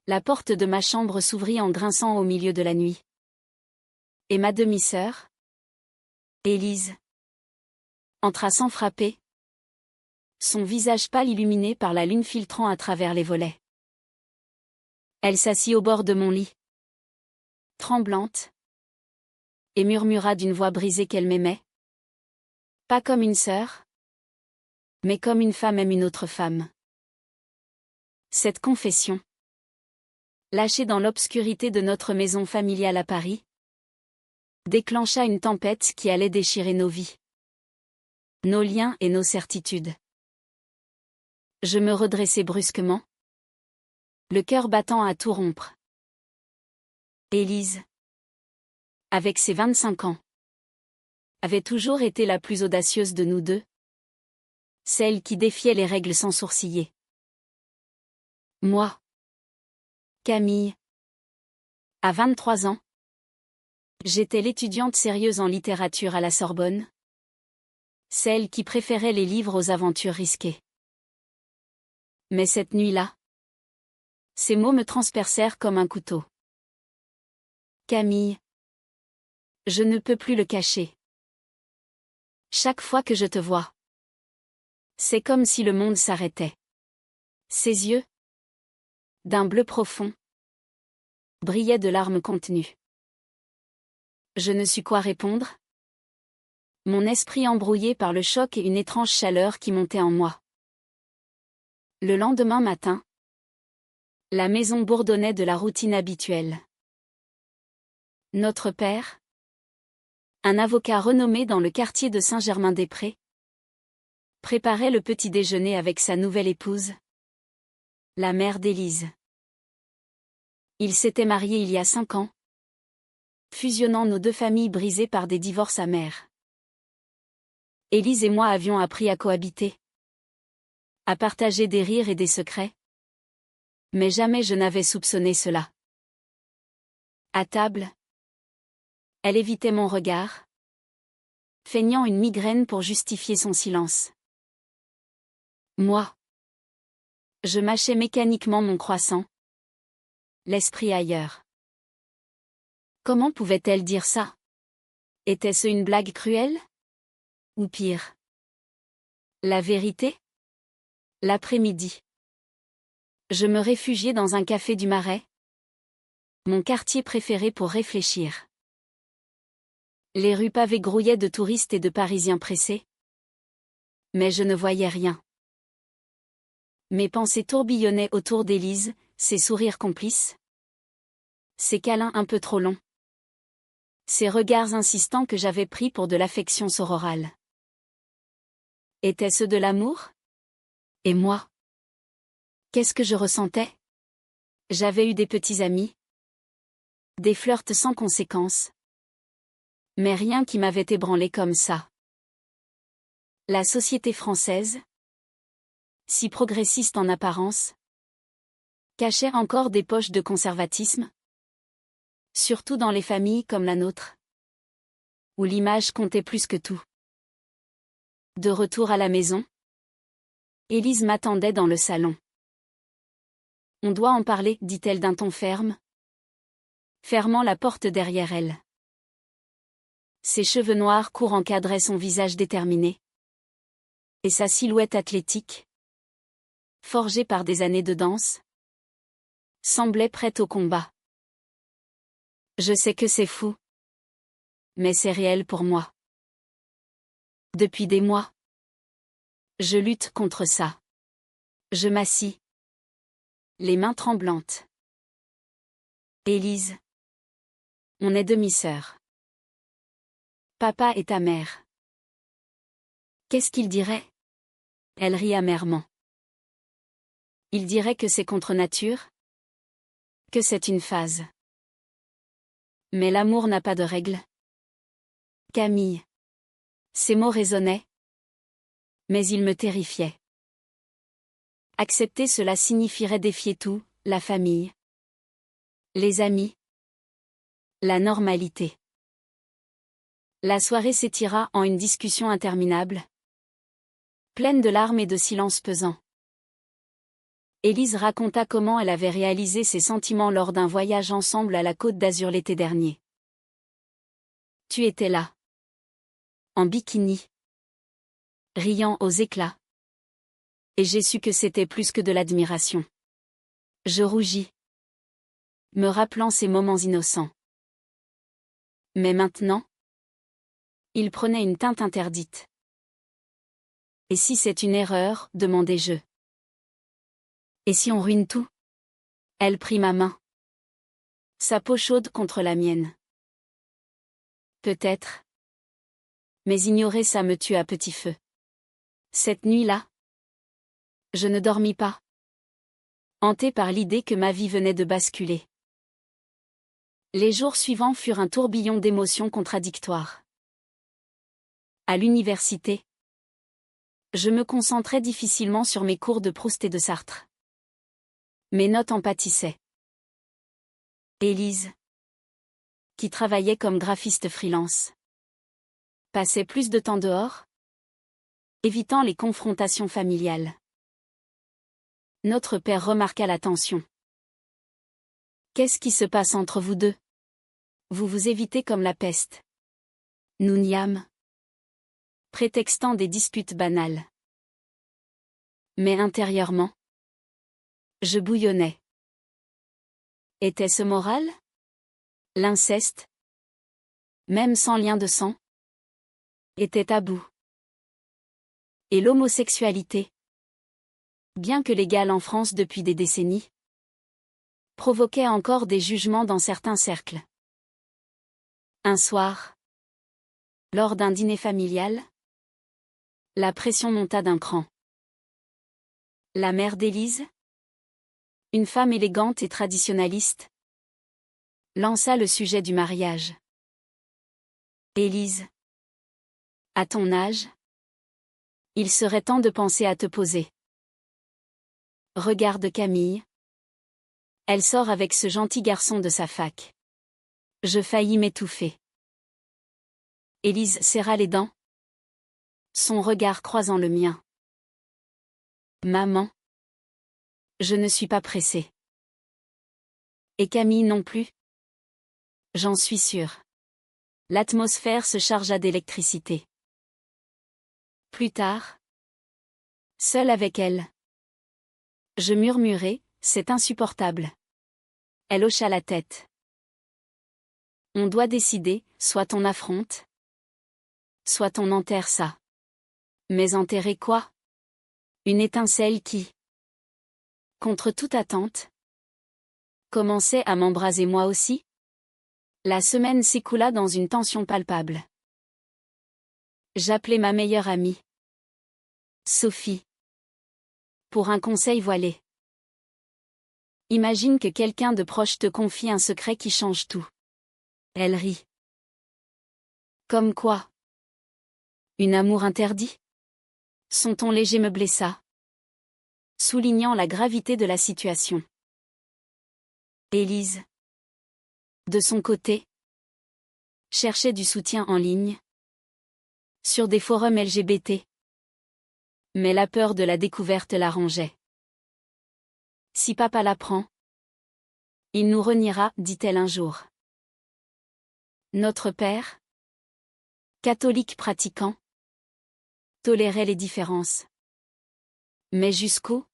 La porte de ma chambre s'ouvrit en grinçant au milieu de la nuit. Et ma demi-sœur, Élise, entra sans frapper, son visage pâle illuminé par la lune filtrant à travers les volets. Elle s'assit au bord de mon lit, tremblante, et murmura d'une voix brisée qu'elle m'aimait. Pas comme une sœur, mais comme une femme aime une autre femme. Cette confession, lâchée dans l'obscurité de notre maison familiale à Paris, déclencha une tempête qui allait déchirer nos vies, nos liens et nos certitudes. Je me redressai brusquement, le cœur battant à tout rompre. Élise, avec ses 25 ans, avait toujours été la plus audacieuse de nous deux, celle qui défiait les règles sans sourciller. Moi, Camille, à 23 ans, j'étais l'étudiante sérieuse en littérature à la Sorbonne, celle qui préférait les livres aux aventures risquées. Mais cette nuit-là, ces mots me transpercèrent comme un couteau. Camille, je ne peux plus le cacher. Chaque fois que je te vois, c'est comme si le monde s'arrêtait. Ses yeux, d'un bleu profond, brillaient de larmes contenues. Je ne sus quoi répondre. Mon esprit embrouillé par le choc et une étrange chaleur qui montait en moi. Le lendemain matin, la maison bourdonnait de la routine habituelle. Notre père, un avocat renommé dans le quartier de Saint-Germain-des-Prés, préparait le petit déjeuner avec sa nouvelle épouse, la mère d'Élise. Il s'était marié il y a 5 ans, fusionnant nos deux familles brisées par des divorces amers. Élise et moi avions appris à cohabiter, à partager des rires et des secrets. Mais jamais je n'avais soupçonné cela. À table, elle évitait mon regard, feignant une migraine pour justifier son silence. Moi, je mâchais mécaniquement mon croissant, l'esprit ailleurs. Comment pouvait-elle dire ça? Était-ce une blague cruelle? Ou pire? La vérité? L'après-midi, je me réfugiais dans un café du Marais, mon quartier préféré pour réfléchir. Les rues pavées grouillaient de touristes et de Parisiens pressés. Mais je ne voyais rien. Mes pensées tourbillonnaient autour d'Élise, ses sourires complices, ses câlins un peu trop longs, ses regards insistants que j'avais pris pour de l'affection sororale. Était-ce de l'amour? Et moi? Qu'est-ce que je ressentais? J'avais eu des petits amis, des flirts sans conséquence, mais rien qui m'avait ébranlé comme ça. La société française, si progressiste en apparence, cachait encore des poches de conservatisme, surtout dans les familles comme la nôtre, où l'image comptait plus que tout. De retour à la maison, Élise m'attendait dans le salon. On doit en parler, dit-elle d'un ton ferme, fermant la porte derrière elle. Ses cheveux noirs courts encadraient son visage déterminé, et sa silhouette athlétique, forgée par des années de danse, semblait prête au combat. Je sais que c'est fou, mais c'est réel pour moi. Depuis des mois, je lutte contre ça. Je m'assis, les mains tremblantes. Élise, on est demi-sœurs. Papa et ta mère. Qu'est-ce qu'il dirait? Elle rit amèrement. Il dirait que c'est contre nature? Que c'est une phase. Mais l'amour n'a pas de règles. Camille. Ces mots résonnaient, mais ils me terrifiaient. Accepter cela signifierait défier tout, la famille, les amis, la normalité. La soirée s'étira en une discussion interminable, pleine de larmes et de silence pesant. Élise raconta comment elle avait réalisé ses sentiments lors d'un voyage ensemble à la Côte d'Azur l'été dernier. Tu étais là. En bikini. Riant aux éclats. Et j'ai su que c'était plus que de l'admiration. Je rougis. Me rappelant ces moments innocents. Mais maintenant, il prenait une teinte interdite. Et si c'est une erreur, demandai-je. Et si on ruine tout? Elle prit ma main. Sa peau chaude contre la mienne. Peut-être. Mais ignorer ça me tue à petit feu. Cette nuit-là, je ne dormis pas. Hantée par l'idée que ma vie venait de basculer. Les jours suivants furent un tourbillon d'émotions contradictoires. À l'université, je me concentrais difficilement sur mes cours de Proust et de Sartre. Mes notes en pâtissaient. Élise, qui travaillait comme graphiste freelance, passait plus de temps dehors, évitant les confrontations familiales. Notre père remarqua la tension. Qu'est-ce qui se passe entre vous deux? Vous vous évitez comme la peste. Nous niâmes, prétextant des disputes banales. Mais intérieurement, je bouillonnais. Était-ce moral? L'inceste, même sans lien de sang, était tabou. Et l'homosexualité, bien que légale en France depuis des décennies, provoquait encore des jugements dans certains cercles. Un soir, lors d'un dîner familial, la pression monta d'un cran. La mère d'Élise, une femme élégante et traditionnaliste, lança le sujet du mariage. Élise, à ton âge, il serait temps de penser à te poser. Regarde Camille. Elle sort avec ce gentil garçon de sa fac. Je faillis m'étouffer. Élise serra les dents, son regard croisant le mien. Maman, je ne suis pas pressée. Et Camille non plus? J'en suis sûre. L'atmosphère se chargea d'électricité. Plus tard, seule avec elle, je murmurai, c'est insupportable. Elle hocha la tête. On doit décider, soit on affronte, soit on enterre ça. Mais enterrer quoi? Une étincelle qui, contre toute attente, commençait à m'embraser moi aussi? La semaine s'écoula dans une tension palpable. J'appelai ma meilleure amie, Sophie, pour un conseil voilé. Imagine que quelqu'un de proche te confie un secret qui change tout. Elle rit. Comme quoi? Une amour interdit? Son ton léger me blessa, soulignant la gravité de la situation. Élise, de son côté, cherchait du soutien en ligne, sur des forums LGBT. Mais la peur de la découverte l'arrangeait. Si papa l'apprend, il nous reniera, dit-elle un jour. Notre père, catholique pratiquant, tolérait les différences. Mais jusqu'où?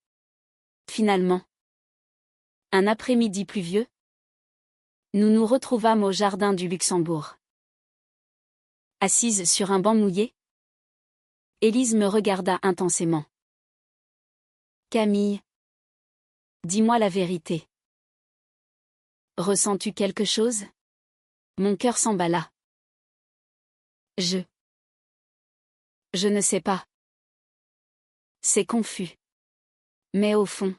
Finalement. Un après-midi pluvieux, nous nous retrouvâmes au jardin du Luxembourg. Assise sur un banc mouillé, Élise me regarda intensément. Camille, dis-moi la vérité. Ressens-tu quelque chose? Mon cœur s'emballa. Je ne sais pas. C'est confus. Mais au fond,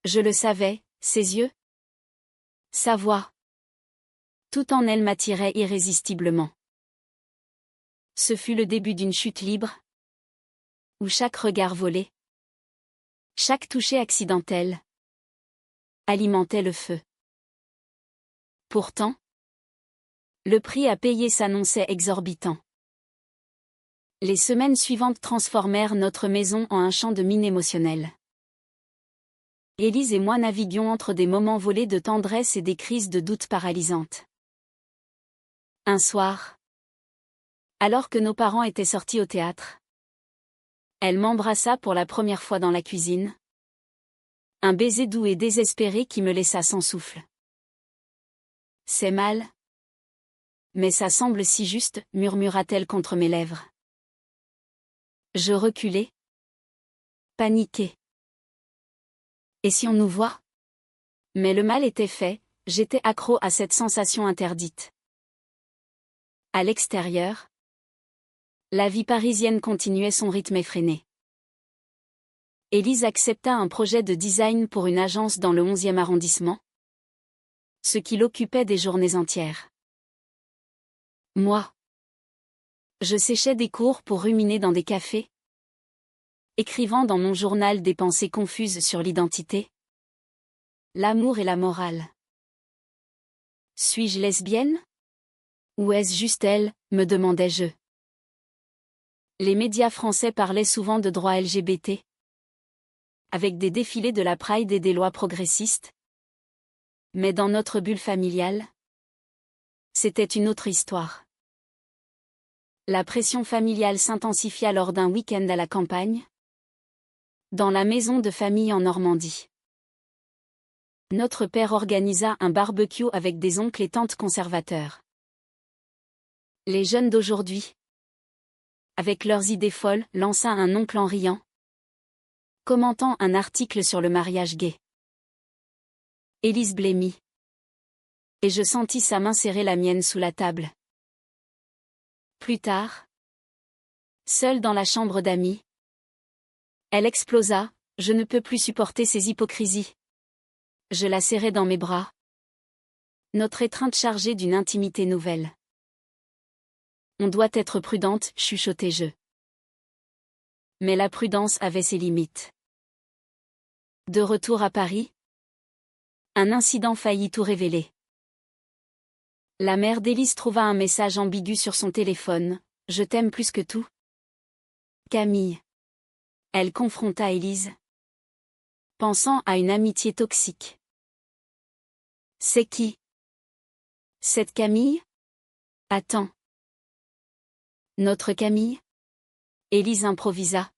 je le savais, ses yeux, sa voix. Tout en elle m'attirait irrésistiblement. Ce fut le début d'une chute libre, où chaque regard volé, chaque toucher accidentel, alimentait le feu. Pourtant, le prix à payer s'annonçait exorbitant. Les semaines suivantes transformèrent notre maison en un champ de mines émotionnelles. Élise et moi naviguions entre des moments volés de tendresse et des crises de doute paralysantes. Un soir, alors que nos parents étaient sortis au théâtre, elle m'embrassa pour la première fois dans la cuisine. Un baiser doux et désespéré qui me laissa sans souffle. C'est mal. Mais ça semble si juste, murmura-t-elle contre mes lèvres. Je reculai. Paniqué. Et si on nous voit? Mais le mal était fait, j'étais accro à cette sensation interdite. À l'extérieur, la vie parisienne continuait son rythme effréné. Élise accepta un projet de design pour une agence dans le 11e arrondissement, ce qui l'occupait des journées entières. Moi, je séchais des cours pour ruminer dans des cafés, écrivant dans mon journal des pensées confuses sur l'identité, l'amour et la morale. Suis-je lesbienne? Ou est-ce juste elle, me demandais-je. Les médias français parlaient souvent de droits LGBT, avec des défilés de la Pride et des lois progressistes. Mais dans notre bulle familiale, c'était une autre histoire. La pression familiale s'intensifia lors d'un week-end à la campagne, dans la maison de famille en Normandie. Notre père organisa un barbecue avec des oncles et tantes conservateurs. Les jeunes d'aujourd'hui, avec leurs idées folles, lança un oncle en riant, commentant un article sur le mariage gay. Élise blêmit. Et je sentis sa main serrer la mienne sous la table. Plus tard, seule dans la chambre d'amis, elle explosa, je ne peux plus supporter ces hypocrisies. Je la serrai dans mes bras. Notre étreinte chargée d'une intimité nouvelle. On doit être prudente, chuchotai-je. Mais la prudence avait ses limites. De retour à Paris, un incident faillit tout révéler. La mère d'Élise trouva un message ambigu sur son téléphone. « Je t'aime plus que tout. » Camille. Elle confronta Élise, pensant à une amitié toxique. C'est qui? Cette Camille? Attends. Notre Camille? Élise improvisa,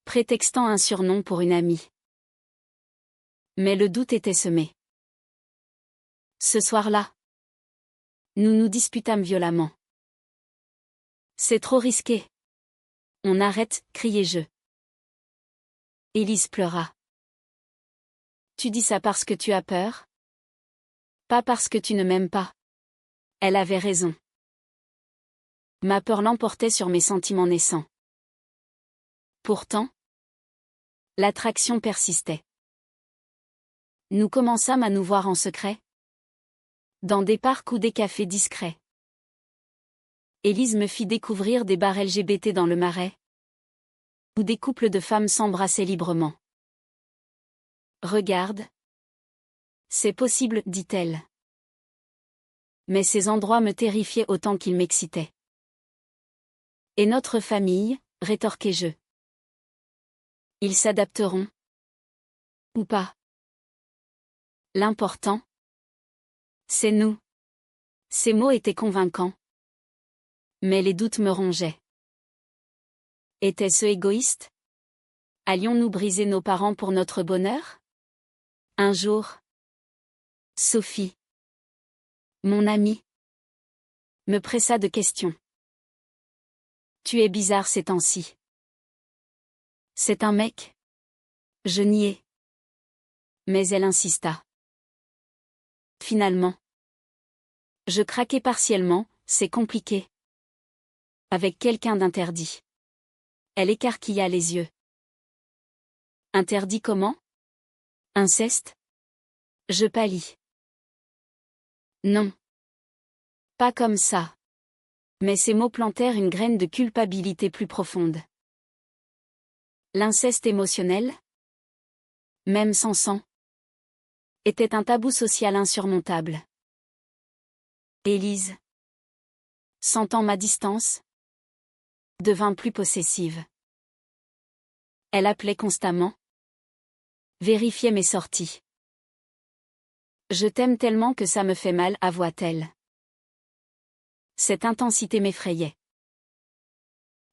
prétextant un surnom pour une amie. Mais le doute était semé. Ce soir-là, nous nous disputâmes violemment. C'est trop risqué. On arrête, criai-je. Élise pleura. Tu dis ça parce que tu as peur? Pas parce que tu ne m'aimes pas. Elle avait raison. Ma peur l'emportait sur mes sentiments naissants. Pourtant, l'attraction persistait. Nous commençâmes à nous voir en secret, dans des parcs ou des cafés discrets. Élise me fit découvrir des bars LGBT dans le Marais, où des couples de femmes s'embrassaient librement. Regarde. C'est possible, dit-elle. Mais ces endroits me terrifiaient autant qu'ils m'excitaient. Et notre famille, rétorquai-je. Ils s'adapteront. Ou pas. L'important, c'est nous. Ces mots étaient convaincants. Mais les doutes me rongeaient. Était-ce égoïste? Allions-nous briser nos parents pour notre bonheur? Un jour, Sophie, mon amie, me pressa de questions. Tu es bizarre ces temps-ci. C'est un mec? Je niai. Mais elle insista. Finalement, je craquai partiellement, c'est compliqué. Avec quelqu'un d'interdit. Elle écarquilla les yeux. Interdit comment? Inceste? Je pâlis. Non. Pas comme ça. Mais ces mots plantèrent une graine de culpabilité plus profonde. L'inceste émotionnel, même sans sang, était un tabou social insurmontable. Élise, sentant ma distance, devint plus possessive. Elle appelait constamment. Vérifiez mes sorties. Je t'aime tellement que ça me fait mal, avoua-t-elle. Cette intensité m'effrayait.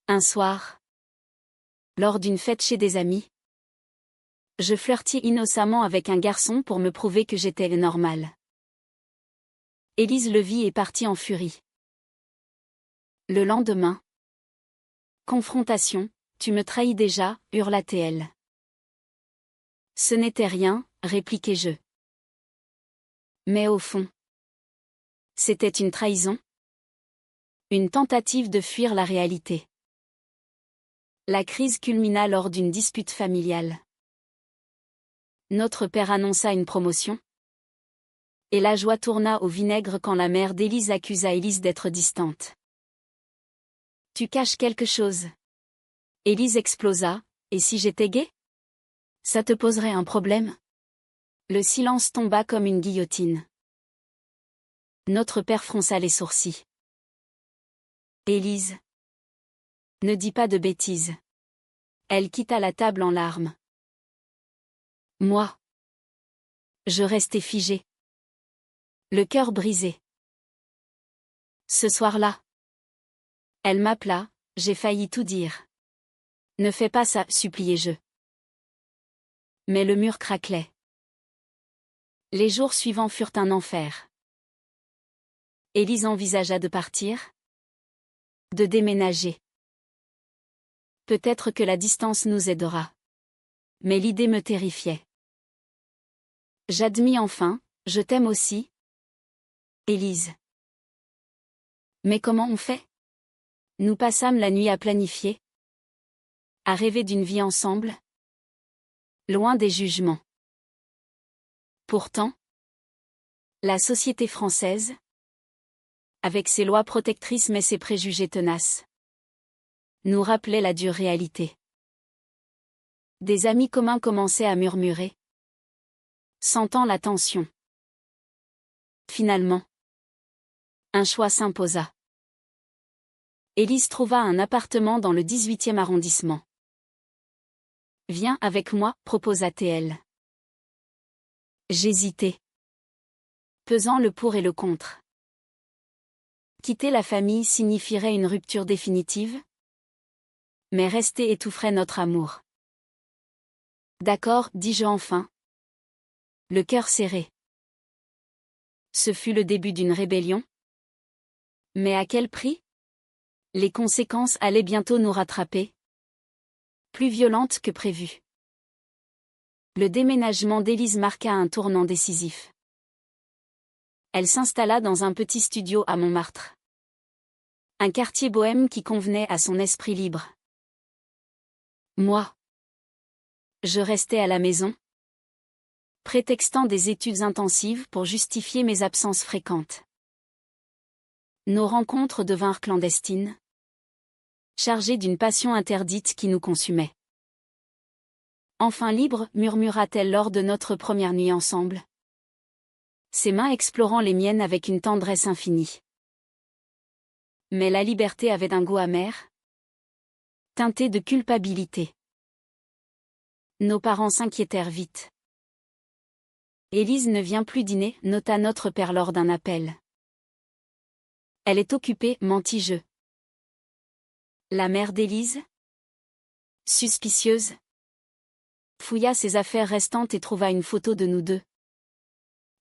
Un soir, lors d'une fête chez des amis, je flirtais innocemment avec un garçon pour me prouver que j'étais normale. Élise le vit et partit en furie. Le lendemain. Confrontation, tu me trahis déjà, hurla-t-elle. Ce n'était rien, répliquai-je. Mais au fond, c'était une trahison. Une tentative de fuir la réalité. La crise culmina lors d'une dispute familiale. Notre père annonça une promotion. Et la joie tourna au vinaigre quand la mère d'Élise accusa Élise d'être distante. Tu caches quelque chose. Élise explosa, et si j'étais gaie? Ça te poserait un problème? Le silence tomba comme une guillotine. Notre père fronça les sourcils. Élise. Ne dis pas de bêtises. Elle quitta la table en larmes. Moi. Je restai figée. Le cœur brisé. Ce soir-là. Elle m'appela, j'ai failli tout dire. Ne fais pas ça, suppliai-je. Mais le mur craquelait. Les jours suivants furent un enfer. Élise envisagea de partir. De déménager. Peut-être que la distance nous aidera. Mais l'idée me terrifiait. J'admis enfin, je t'aime aussi. Élise. Mais comment on fait? Nous passâmes la nuit à planifier. À rêver d'une vie ensemble. Loin des jugements. Pourtant, la société française, avec ses lois protectrices mais ses préjugés tenaces, nous rappelait la dure réalité. Des amis communs commençaient à murmurer, sentant la tension. Finalement, un choix s'imposa. Élise trouva un appartement dans le 18e arrondissement. Viens avec moi, proposa-t-elle. J'hésitais. Pesant le pour et le contre. Quitter la famille signifierait une rupture définitive? Mais rester étoufferait notre amour. D'accord, dis-je enfin. Le cœur serré. Ce fut le début d'une rébellion. Mais à quel prix? Les conséquences allaient bientôt nous rattraper. Plus violentes que prévu. Le déménagement d'Élise marqua un tournant décisif. Elle s'installa dans un petit studio à Montmartre. Un quartier bohème qui convenait à son esprit libre. Moi. Je restais à la maison, prétextant des études intensives pour justifier mes absences fréquentes. Nos rencontres devinrent clandestines, chargées d'une passion interdite qui nous consumait. Enfin libre, murmura-t-elle lors de notre première nuit ensemble. Ses mains explorant les miennes avec une tendresse infinie. Mais la liberté avait un goût amer, teinté de culpabilité. Nos parents s'inquiétèrent vite. Élise ne vient plus dîner, nota notre père lors d'un appel. Elle est occupée, mentis-je. La mère d'Élise? Suspicieuse? Fouilla ses affaires restantes et trouva une photo de nous deux.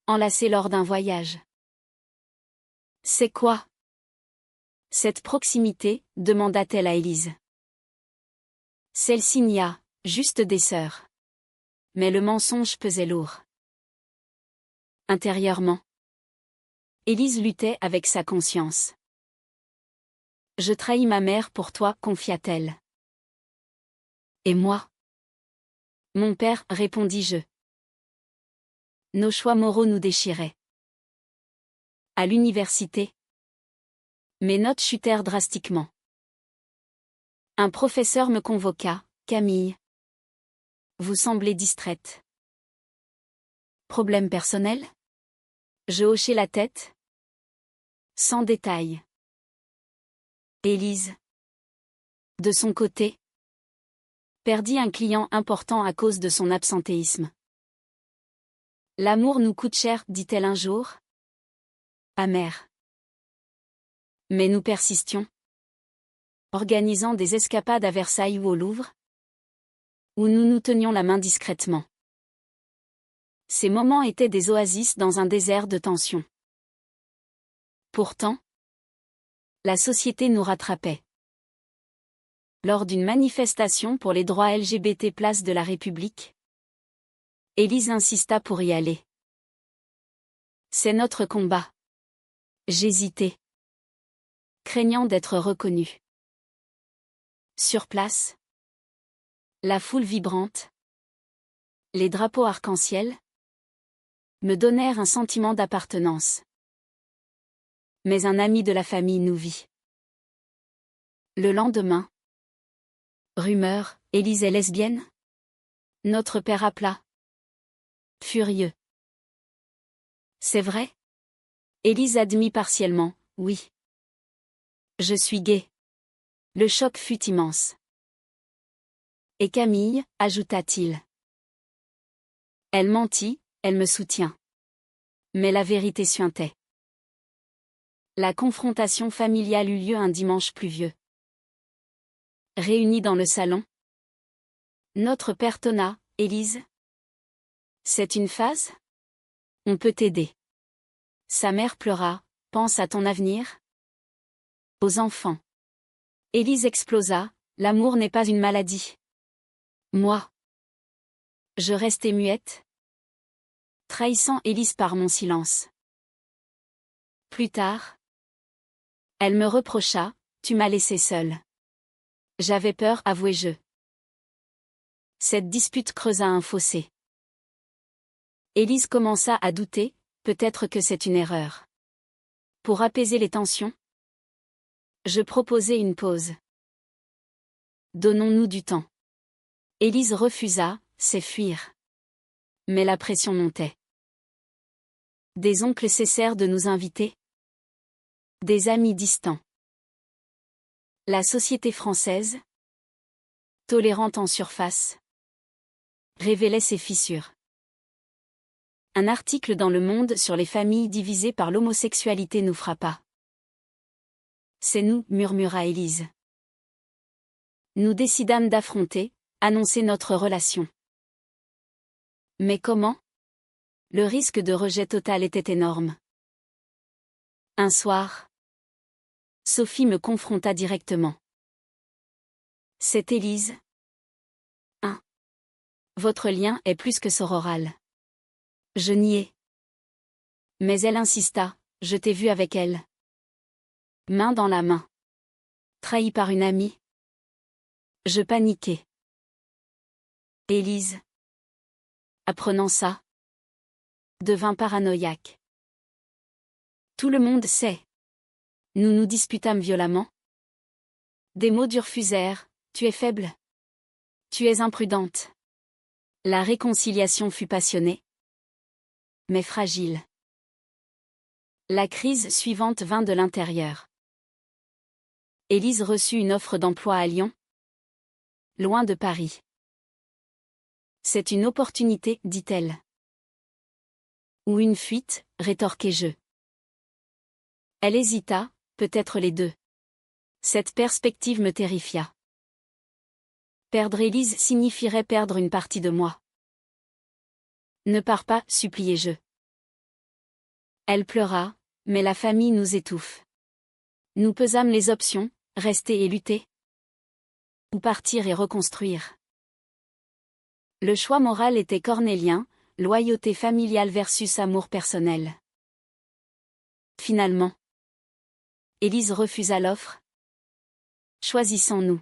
Enlacés lors d'un voyage. C'est quoi? Cette proximité, demanda-t-elle à Élise. Celle-ci n'y a, juste des sœurs. Mais le mensonge pesait lourd. Intérieurement, Élise luttait avec sa conscience. Je trahis ma mère pour toi, confia-t-elle. Et moi? Mon père, répondis-je. Nos choix moraux nous déchiraient. À l'université, mes notes chutèrent drastiquement. Un professeur me convoqua, Camille. Vous semblez distraite. Problème personnel? Je hochai la tête. Sans détail. Élise. De son côté, perdit un client important à cause de son absentéisme. L'amour nous coûte cher, dit-elle un jour. Amère. Mais nous persistions. Organisant des escapades à Versailles ou au Louvre. Où nous nous tenions la main discrètement. Ces moments étaient des oasis dans un désert de tension. Pourtant, la société nous rattrapait. Lors d'une manifestation pour les droits LGBT place de la République, Élise insista pour y aller. C'est notre combat. J'hésitais, craignant d'être reconnue. Sur place, la foule vibrante, les drapeaux arc-en-ciel, me donnèrent un sentiment d'appartenance. Mais un ami de la famille nous vit. Le lendemain, rumeur, Élise est lesbienne? Notre père appela. Furieux. C'est vrai? Élise admit partiellement, oui. Je suis gay. Le choc fut immense. Et Camille, ajouta-t-il. Elle mentit, elle me soutient. Mais la vérité suintait. La confrontation familiale eut lieu un dimanche pluvieux. Réunis dans le salon. Notre père tonna, Élise. C'est une phase? On peut t'aider. Sa mère pleura, pense à ton avenir. Aux enfants. Élise explosa, l'amour n'est pas une maladie. Moi. Je restais muette. Trahissant Élise par mon silence. Plus tard. Elle me reprocha, tu m'as laissée seule. J'avais peur, avouai-je. Cette dispute creusa un fossé. Élise commença à douter, peut-être que c'est une erreur. Pour apaiser les tensions, je proposai une pause. Donnons-nous du temps. Élise refusa, c'est fuir. Mais la pression montait. Des oncles cessèrent de nous inviter. Des amis distants. La société française, tolérante en surface, révélait ses fissures. Un article dans Le Monde sur les familles divisées par l'homosexualité nous frappa. C'est nous, murmura Élise. Nous décidâmes d'affronter, annoncer notre relation. Mais comment? Le risque de rejet total était énorme. Un soir, Sophie me confronta directement. C'est Élise. Votre lien est plus que sororal. Je niai. Mais elle insista, je t'ai vu avec elle. Main dans la main. Trahi par une amie. Je paniquai. Élise, apprenant ça, devint paranoïaque. Tout le monde sait. Nous nous disputâmes violemment. Des mots durs fusèrent, tu es faible. Tu es imprudente. La réconciliation fut passionnée. Mais fragile. La crise suivante vint de l'intérieur. Élise reçut une offre d'emploi à Lyon. Loin de Paris. C'est une opportunité, dit-elle. Ou une fuite, rétorquai-je. Elle hésita, peut-être les deux. Cette perspective me terrifia. Perdre Élise signifierait perdre une partie de moi. Ne pars pas, suppliai-je. Elle pleura, mais la famille nous étouffe. Nous pesâmes les options, rester et lutter. Ou partir et reconstruire. Le choix moral était cornélien, loyauté familiale versus amour personnel. Finalement, Élise refusa l'offre. Choisissons-nous.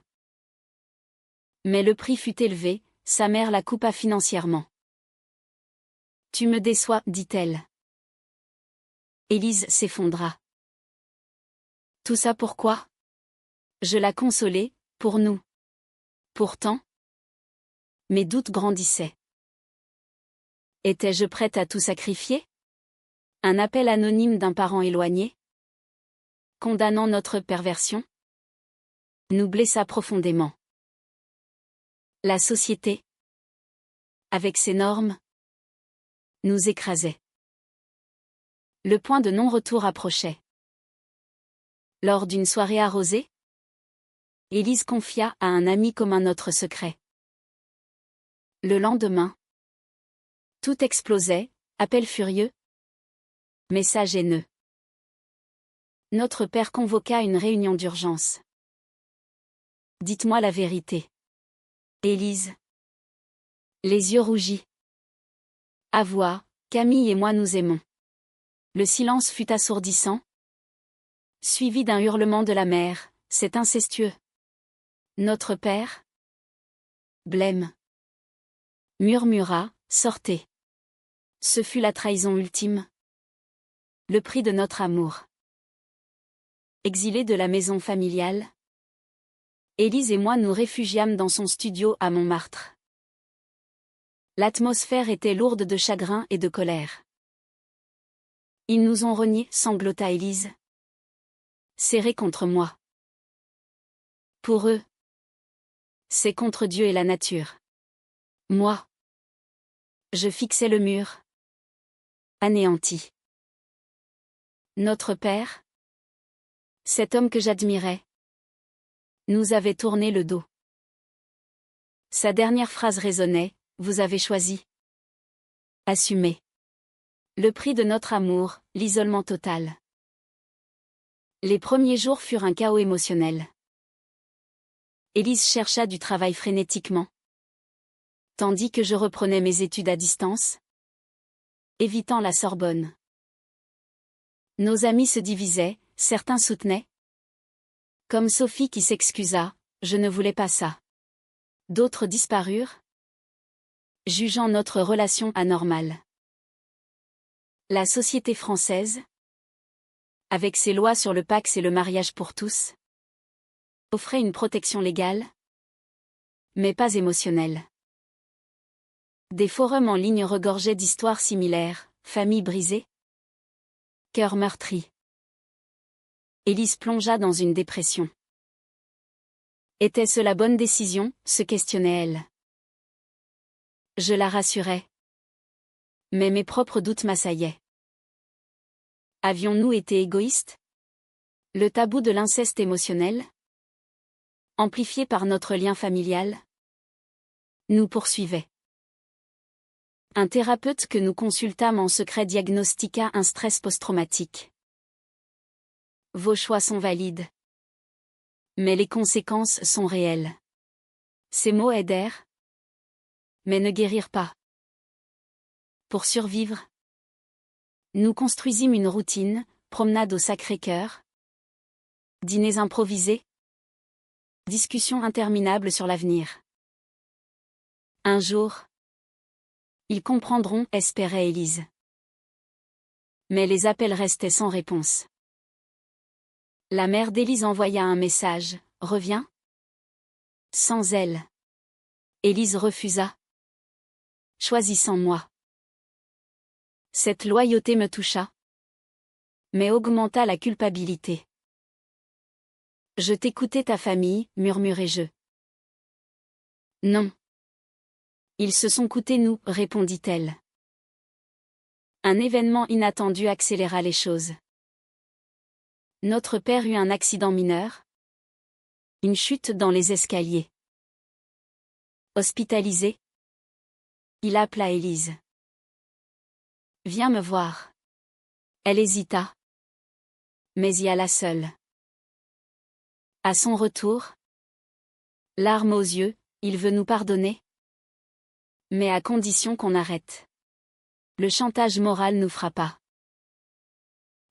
Mais le prix fut élevé, sa mère la coupa financièrement. Tu me déçois, dit-elle. Élise s'effondra. Tout ça pourquoi? Je la consolai, pour nous. Pourtant, mes doutes grandissaient. Étais-je prête à tout sacrifier? Un appel anonyme d'un parent éloigné, condamnant notre perversion, nous blessa profondément. La société, avec ses normes, nous écrasait. Le point de non-retour approchait. Lors d'une soirée arrosée, Élise confia à un ami commun notre secret. Le lendemain, tout explosait, appel furieux, message haineux. Notre père convoqua une réunion d'urgence. Dites-moi la vérité. Élise. Les yeux rougis. Avoua, Camille et moi nous aimons. Le silence fut assourdissant, suivi d'un hurlement de la mère, c'est incestueux. Notre père blême. Murmura, sortez. Ce fut la trahison ultime. Le prix de notre amour. Exilés de la maison familiale, Élise et moi nous réfugiâmes dans son studio à Montmartre. L'atmosphère était lourde de chagrin et de colère. Ils nous ont reniés, sanglota Élise. Serrés contre moi. Pour eux, c'est contre Dieu et la nature. Moi, je fixais le mur. Anéanti. Notre père, cet homme que j'admirais, nous avait tourné le dos. Sa dernière phrase résonnait, vous avez choisi. Assumez. Le prix de notre amour, l'isolement total. Les premiers jours furent un chaos émotionnel. Élise chercha du travail frénétiquement, tandis que je reprenais mes études à distance, évitant la Sorbonne. Nos amis se divisaient, certains soutenaient. Comme Sophie qui s'excusa, je ne voulais pas ça. D'autres disparurent, jugeant notre relation anormale. La société française, avec ses lois sur le Pacs et le mariage pour tous, offrait une protection légale, mais pas émotionnelle. Des forums en ligne regorgeaient d'histoires similaires, familles brisées, cœurs meurtris. Élise plongea dans une dépression. Était-ce la bonne décision, se questionnait-elle. Je la rassurais. Mais mes propres doutes m'assaillaient. Avions-nous été égoïstes? Le tabou de l'inceste émotionnel, amplifié par notre lien familial, nous poursuivait. Un thérapeute que nous consultâmes en secret diagnostiqua un stress post-traumatique. Vos choix sont valides. Mais les conséquences sont réelles. Ces mots aidèrent, mais ne guérirent pas. Pour survivre, nous construisîmes une routine, promenade au Sacré-Cœur, dîners improvisés, discussions interminables sur l'avenir. Un jour, ils comprendront, espérait Élise. Mais les appels restaient sans réponse. La mère d'Élise envoya un message, reviens. Sans elle. Élise refusa. Choisissant moi. Cette loyauté me toucha, mais augmenta la culpabilité. Je t'écoutais ta famille, murmurai-je. Non. Ils se sont coûtés nous, répondit-elle. Un événement inattendu accéléra les choses. Notre père eut un accident mineur. Une chute dans les escaliers. Hospitalisé. Il appela Élise. Viens me voir. Elle hésita. Mais y alla seule. À son retour, larmes aux yeux, il veut nous pardonner. Mais à condition qu'on arrête. Le chantage moral nous frappa.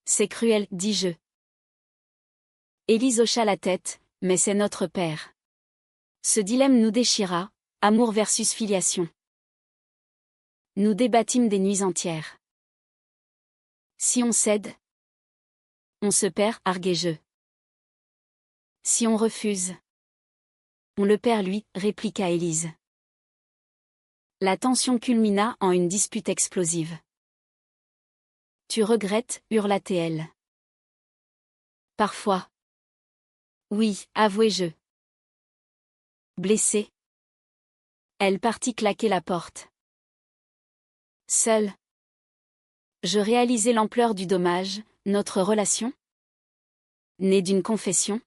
C'est cruel, dis-je. Élise hocha la tête, mais c'est notre père. Ce dilemme nous déchira, amour versus filiation. Nous débattîmes des nuits entières. Si on cède, on se perd, arguai-je. Si on refuse, on le perd lui, répliqua Élise. La tension culmina en une dispute explosive. Tu regrettes, hurla-t-elle. Parfois. Oui, avouai-je. Blessée. Elle partit claquer la porte. Seule, Je réalisais l'ampleur du dommage, notre relation, née d'une confession,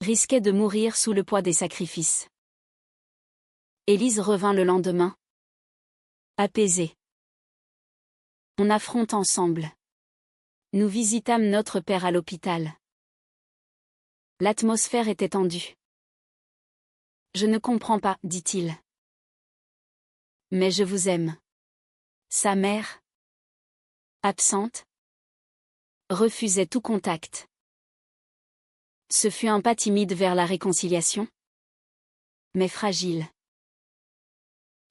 risquait de mourir sous le poids des sacrifices. Élise revint le lendemain, apaisée. On affronte ensemble. Nous visitâmes notre père à l'hôpital. L'atmosphère était tendue. Je ne comprends pas, dit-il. Mais je vous aime. Sa mère, absente, refusait tout contact. Ce fut un pas timide vers la réconciliation, mais fragile.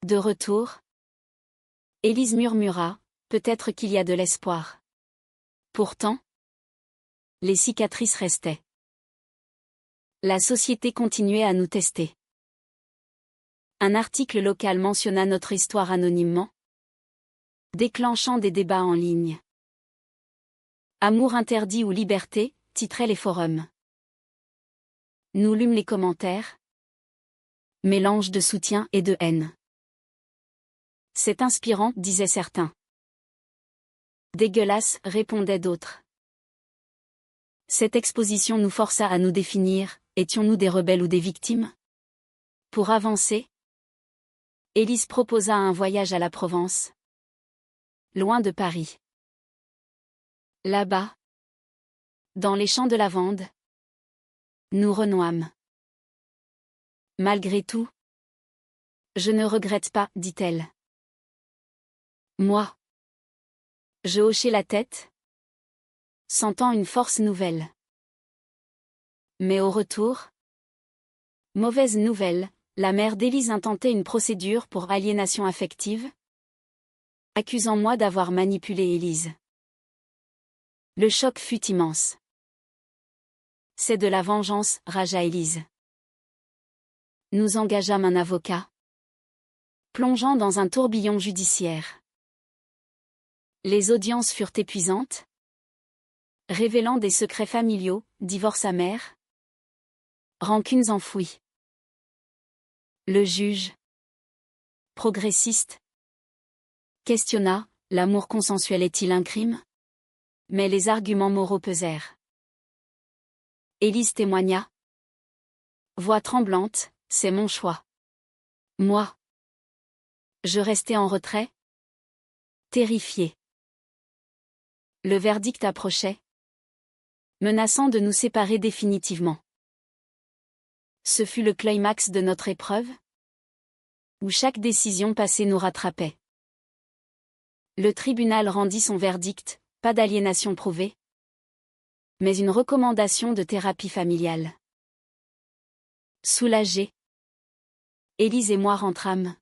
De retour, Élise murmura, peut-être qu'il y a de l'espoir. Pourtant, les cicatrices restaient. La société continuait à nous tester. Un article local mentionna notre histoire anonymement, déclenchant des débats en ligne. Amour interdit ou liberté, titraient les forums. Nous lûmes les commentaires. Mélange de soutien et de haine. C'est inspirant, disaient certains. Dégueulasse, répondaient d'autres. Cette exposition nous força à nous définir, étions-nous des rebelles ou des victimes? Pour avancer, Élise proposa un voyage à la Provence. Loin de Paris. Là-bas, dans les champs de lavande, nous renouâmes. Malgré tout, je ne regrette pas, dit-elle. Moi, je hochai la tête, sentant une force nouvelle. Mais au retour, mauvaise nouvelle, la mère d'Élise intentait une procédure pour aliénation affective, accusant moi d'avoir manipulé Élise. Le choc fut immense. C'est de la vengeance, ragea Élise. Nous engageâmes un avocat, plongeant dans un tourbillon judiciaire. Les audiences furent épuisantes, révélant des secrets familiaux, divorce amer, rancunes enfouies. Le juge, progressiste, questionna, l'amour consensuel est-il un crime? Mais les arguments moraux pesèrent. Élise témoigna. Voix tremblante, c'est mon choix. Moi. Je restais en retrait, terrifiée. Le verdict approchait, menaçant de nous séparer définitivement. Ce fut le climax de notre épreuve, où chaque décision passée nous rattrapait. Le tribunal rendit son verdict, pas d'aliénation prouvée, mais une recommandation de thérapie familiale. Soulagés, Élise et moi rentrâmes,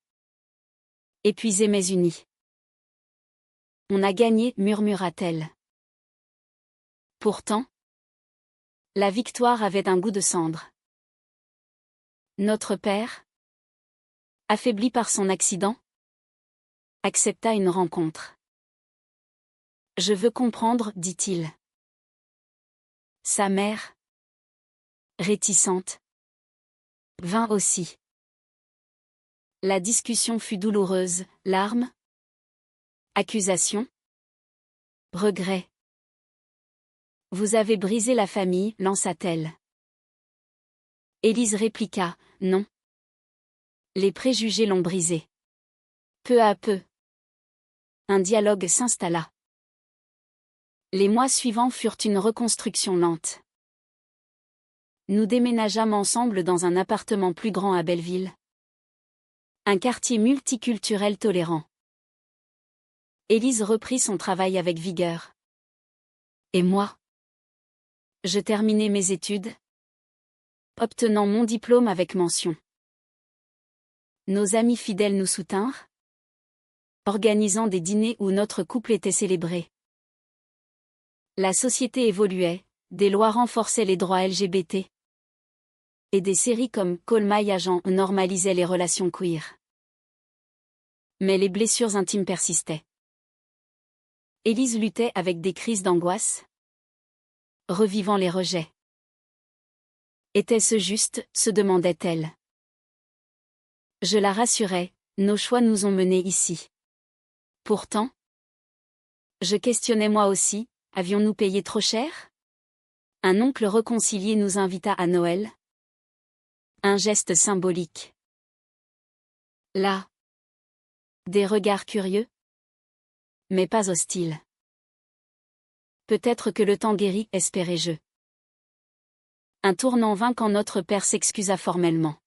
épuisés mais unis. On a gagné, murmura-t-elle. Pourtant, la victoire avait un goût de cendre. Notre père, affaibli par son accident, accepta une rencontre. Je veux comprendre, dit-il. Sa mère, réticente, vint aussi. La discussion fut douloureuse, larmes, accusations, regrets. Vous avez brisé la famille, lança-t-elle. Élise répliqua, non. Les préjugés l'ont brisé. Peu à peu, un dialogue s'installa. Les mois suivants furent une reconstruction lente. Nous déménageâmes ensemble dans un appartement plus grand à Belleville. Un quartier multiculturel tolérant. Élise reprit son travail avec vigueur. Et moi? Je terminai mes études, obtenant mon diplôme avec mention. Nos amis fidèles nous soutinrent, organisant des dîners où notre couple était célébré. La société évoluait, des lois renforçaient les droits LGBT. Et des séries comme Call My Agent normalisaient les relations queer. Mais les blessures intimes persistaient. Élise luttait avec des crises d'angoisse, revivant les rejets. Était-ce juste, se demandait-elle. Je la rassurais, nos choix nous ont menés ici. Pourtant, Je questionnais moi aussi, avions-nous payé trop cher? Un oncle réconcilié nous invita à Noël. Un geste symbolique. Là. Des regards curieux. Mais pas hostiles. Peut-être que le temps guérit, espérais-je. Un tournant vint quand notre père s'excusa formellement.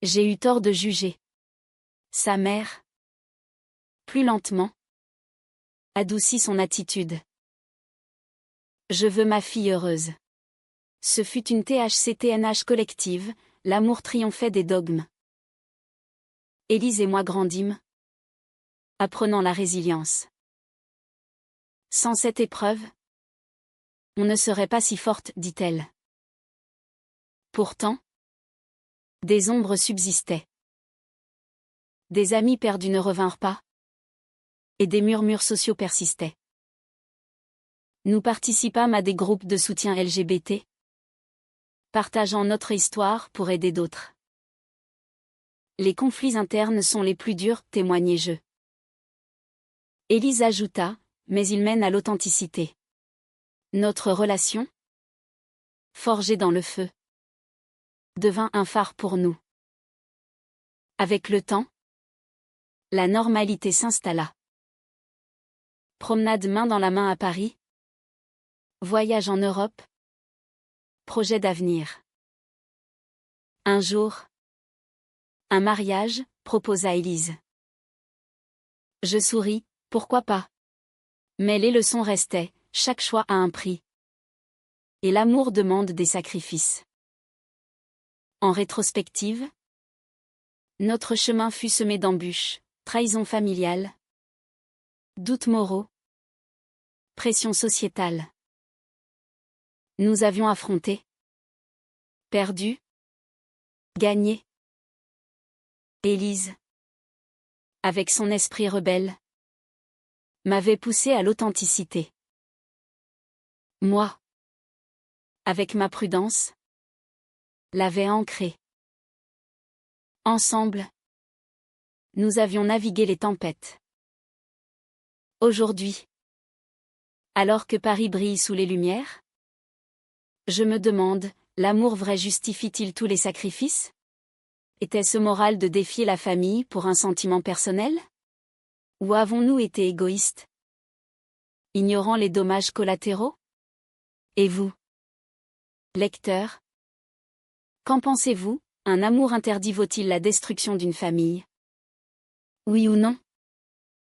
J'ai eu tort de juger. Sa mère, plus lentement, adoucit son attitude. Je veux ma fille heureuse. Ce fut une THC-TNH collective, l'amour triomphait des dogmes. Élise et moi grandîmes, apprenant la résilience. Sans cette épreuve, on ne serait pas si forte, dit-elle. Pourtant, des ombres subsistaient. Des amis perdus ne revinrent pas. Et des murmures sociaux persistaient. Nous participâmes à des groupes de soutien LGBT, partageant notre histoire pour aider d'autres. Les conflits internes sont les plus durs, témoignai-je. Élise ajouta, mais ils mènent à l'authenticité. Notre relation, forgée dans le feu, devint un phare pour nous. Avec le temps, la normalité s'installa. Promenade main dans la main à Paris. Voyage en Europe. Projet d'avenir. Un jour. Un mariage, proposa Élise. Je souris, pourquoi pas? Mais les leçons restaient, chaque choix a un prix. Et l'amour demande des sacrifices. En rétrospective, notre chemin fut semé d'embûches, trahison familiale, doutes moraux, pression sociétale. Nous avions affronté, perdu, gagné. Élise, avec son esprit rebelle, m'avait poussé à l'authenticité. Moi, avec ma prudence, l'avais ancré. Ensemble, nous avions navigué les tempêtes. Aujourd'hui, alors que Paris brille sous les lumières, je me demande, l'amour vrai justifie-t-il tous les sacrifices? Était-ce moral de défier la famille pour un sentiment personnel? Ou avons-nous été égoïstes, ignorant les dommages collatéraux? Et vous, lecteur, qu'en pensez-vous? Un amour interdit vaut-il la destruction d'une famille? Oui ou non?